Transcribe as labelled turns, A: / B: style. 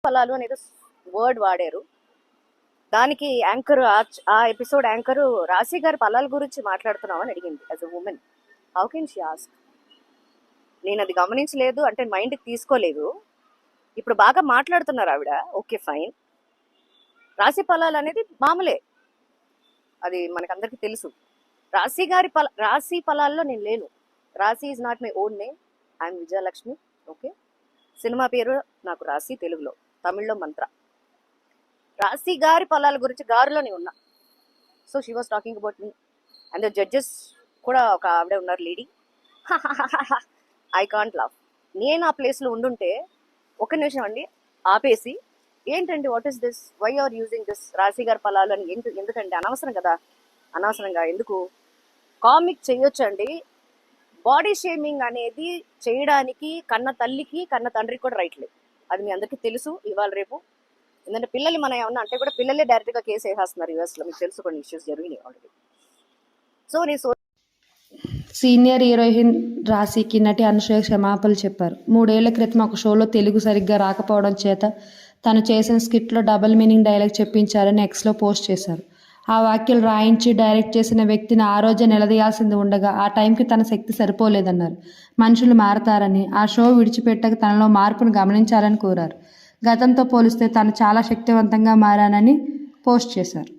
A: ఫలాలు అనేది వర్డ్ వాడారు. దానికి యాంకర్ ఆ ఎపిసోడ్ యాంకర్ రాశి గారి ఫలాల గురించి మాట్లాడుతున్నామని అడిగింది. As a women how can she ask? నేను అది గమనించలేదు, అంటే మైండ్కి తీసుకోలేదు. ఇప్పుడు బాగా మాట్లాడుతున్నారు ఆవిడ, ఓకే ఫైన్. రాశి ఫలాలు అనేది మామూలే, అది మనకందరికీ తెలుసు. రాశి ఫలాల్లో నేను లేను. రాశి is not my own name. I'm Vijayalakshmi. Okay, cinema పేరు నాకు రాశి, తెలుగులో, తమిళ్లో మంత్ర. రాశి గారి ఫలాల గురించి గారులోనే ఉన్నా. So she was talking about me. And judges కూడా ఒక ఆవిడ ఉన్నారు, లేడీ. I can't love. నేను ఆ ప్లేస్లో ఉండుంటే ఒక నిమిషం అండి ఆపేసి, ఏంటండి what is this, why are using this రాశి గారి ఫలాలు అని ఎందుకంటే అనవసరం కదా, అనవసరంగా ఎందుకు. కామిక్ చేయొచ్చండి. బాడీ షేమింగ్ అనేది చేయడానికి కన్న తల్లికి కన్న తండ్రికి కూడా రైట్ లేదు. అది మీ అందరికీ తెలుసు. ఇవాళ రేపు ఎందుకంటే పిల్లలు మనం ఏమన్నా అంటే కూడా పిల్లలే డైరెక్ట్గా కేసు వేసేస్తున్నారు యూఎస్లో. మీకు తెలుసు, కొన్ని ఇష్యూస్ జరిగినాయి ఆల్రెడీ. సో నేను
B: సీనియర్ హీరోయిన్ రాశికి నటి అనసూయ క్షమాపణలు చెప్పారు. 3 ఏళ్ల క్రితం ఒక షోలో తెలుగు సరిగ్గా రాకపోవడం చేత తను చేసిన స్కిట్లో డబుల్ మీనింగ్ డైలాగ్ చెప్పించారని ఎక్స్లో పోస్ట్ చేశారు. ఆ వ్యాఖ్యలు రాయించి డైరెక్ట్ చేసిన వ్యక్తిని ఆ రోజే నిలదీయాల్సింది ఉండగా ఆ టైంకి తన శక్తి సరిపోలేదన్నారు. మనుషులు మారతారని, ఆ షో విడిచిపెట్టక తనలో మార్పును గమనించాలని కోరారు. గతంతో పోలిస్తే తాను చాలా శక్తివంతంగా మారానని పోస్ట్ చేశారు.